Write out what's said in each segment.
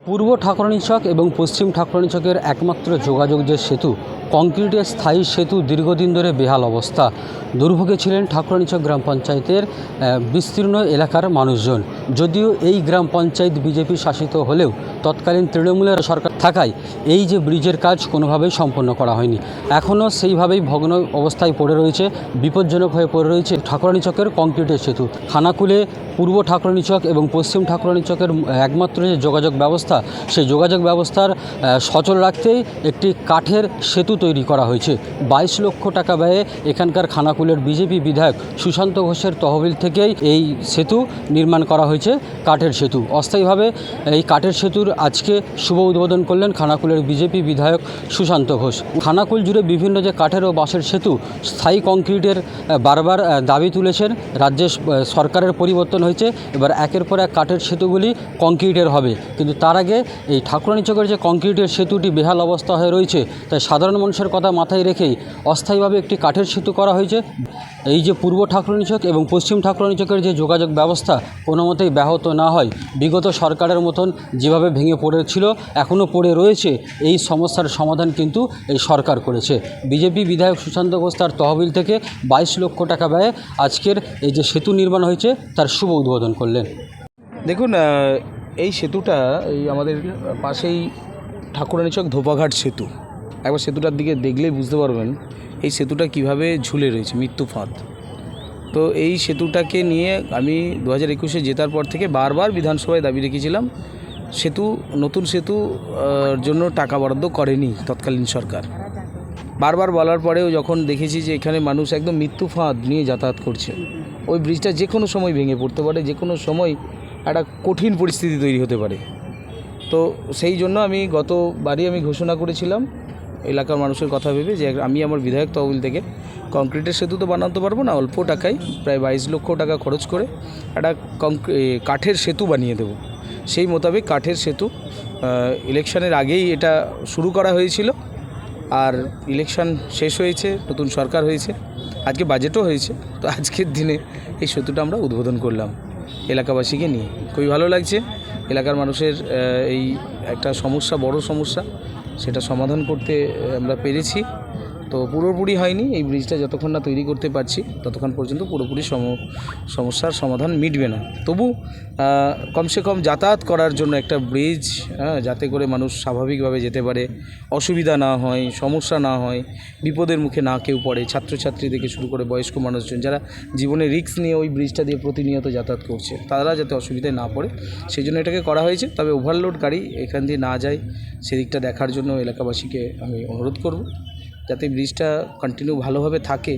পূর্ব ঠাকুরানীচক এবং পশ্চিম ঠাকুরানীচকের একমাত্র যোগাযোগ যে সেতু, কংক্রিটের স্থায়ী সেতু দীর্ঘদিন ধরে বেহাল অবস্থা। দুর্ভোগে ছিলেন ঠাকুরানীচক গ্রাম পঞ্চায়েতের বিস্তীর্ণ এলাকার মানুষজন। যদিও এই গ্রাম পঞ্চায়েত বিজেপি শাসিত হলেও তৎকালীন তৃণমূলের সরকার থাকায় এই যে ব্রিজের কাজ কোনোভাবেই সম্পন্ন করা হয়নি। এখনও সেইভাবেই ভগ্ন অবস্থায় পড়ে রয়েছে, বিপজ্জনক হয়ে পড়ে রয়েছে ঠাকুরানীচকের কংক্রিটের সেতু। খানাকুলে পূর্ব ঠাকুরানীচক এবং পশ্চিম ঠাকুরানীচকের একমাত্র যে যোগাযোগ ব্যবস্থা, সেই যোগাযোগ ব্যবস্থার সচল রাখতেই একটি কাঠের সেতু তৈরি করা হয়েছে। 22 লক্ষ টাকা ব্যয়ে এখানকার খানাকুলের বিজেপি বিধায়ক সুশান্ত ঘোষের তহবিল থেকেই এই সেতু নির্মাণ করা হয়েছে, কাঠের সেতু। অস্থায়ীভাবে এই কাঠের সেতুর আজকে শুভ উদ্বোধন করলেন খানাকুলের বিজেপি বিধায়ক সুশান্ত ঘোষ। খানাকুল জুড়ে বিভিন্ন যে কাঠের ও বাঁশের সেতু, স্থায়ী কংক্রিটের বারবার দাবি তুলেছেন। রাজ্যে সরকারের পরিবর্তন হয়েছে, এবার একের পর এক কাঠের সেতুগুলি কংক্রিটের হবে। কিন্তু তার আগে এই ঠাকুরানীচকের যে কংক্রিটের সেতুটি বেহাল অবস্থা হয়ে রয়েছে, তাই সাধারণ মানুষের কথা মাথায় রেখেই অস্থায়ীভাবে একটি কাঠের সেতু করা হয়েছে। এই যে পূর্ব ঠাকুরানীচক এবং পশ্চিম ঠাকুরানীচকের যে যোগাযোগ ব্যবস্থা কোনো মতেই ব্যাহত না হয়, বিগত সরকারের মতন যেভাবে ভেঙে পড়েছিল এখনও পড়ে রয়েছে, এই সমস্যার সমাধান কিন্তু এই সরকার করেছে। বিজেপি বিধায়ক সুশান্ত ঘোষ তার তহবিল থেকে 22 লক্ষ টাকা ব্যয়ে আজকের এই যে সেতু নির্মাণ হয়েছে তার শুভ উদ্বোধন করলেন। দেখুন, এই সেতুটা এই আমাদের পাশেই ঠাকুরানীচক ধোপাঘাট সেতু। একবার সেতুটার দিকে দেখলেই বুঝতে পারবেন এই সেতুটা কিভাবে ঝুলে রয়েছে, মৃত্যু ফাঁদ। তো এই সেতুটাকে নিয়ে আমি 2021-এ জেতার পর থেকে বারবার বিধানসভায় দাবি রেখেছিলাম, নতুন সেতু জন্য টাকা বরাদ্দ করেনি তৎকালীন সরকার। বারবার বলার পরেও যখন দেখেছি যে এখানে মানুষ একদম মৃত্যু ফাঁদ নিয়ে যাতায়াত করছে, ওই ব্রিজটা যে কোনো সময় ভেঙে পড়তে পারে, যে কোনো সময় একটা কঠিন পরিস্থিতি তৈরি হতে পারে। তো সেই জন্য আমি গতবারই ঘোষণা করেছিলাম এলাকার মানুষের কথা ভেবে যে আমি আমার বিধায়ক তহবিল থেকে কংক্রিটের সেতু তো বানাতে পারবো না, অল্প টাকায় প্রায় 22 লক্ষ টাকা খরচ করে একটা কাঠের সেতু বানিয়ে দেব। সেই মোতাবেক কাঠের সেতু ইলেকশনের আগেই এটা শুরু করা হয়েছিল, আর ইলেকশন শেষ হয়েছে, নতুন সরকার হয়েছে, আজকে বাজেটও হয়েছে। তো আজকের দিনে এই সেতুটা আমরা উদ্বোধন করলাম এলাকাবাসীকে নিয়ে। খুবই ভালো লাগছে। এলাকার মানুষের এই একটা সমস্যা, বড় সমস্যা, সেটা সমাধান করতে আমরা পেরেছি। তো পুরোপুরি হয়নি, এই ব্রিজটা যতক্ষণ না তৈরি করতে পারছি ততক্ষণ পর্যন্ত পুরোপুরি সমস্যার সমাধান মিটবে না। তবু কমসে কম যাতায়াত করার জন্য একটা ব্রিজ, যাতে করে মানুষ স্বাভাবিকভাবে যেতে পারে, অসুবিধা না হয়, সমস্যা না হয়, বিপদের মুখে না কেউ পড়ে। ছাত্রছাত্রী থেকে শুরু করে বয়স্ক মানুষজন যারা জীবনে রিস্ক নিয়ে ওই ব্রিজটা দিয়ে প্রতিনিয়ত যাতায়াত করছে, তারা যাতে অসুবিধায় না পড়ে সেই জন্য এটাকে করা হয়েছে। তবে ওভারলোড গাড়ি এখান দিয়ে না যায় সেদিকটা দেখার জন্য এলাকাবাসীকে আমি অনুরোধ করব, যাতে ব্রিজটা কন্টিনিউ ভালোভাবে থাকে,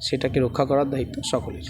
সেটাকে রক্ষা করার দায়িত্ব সকলের।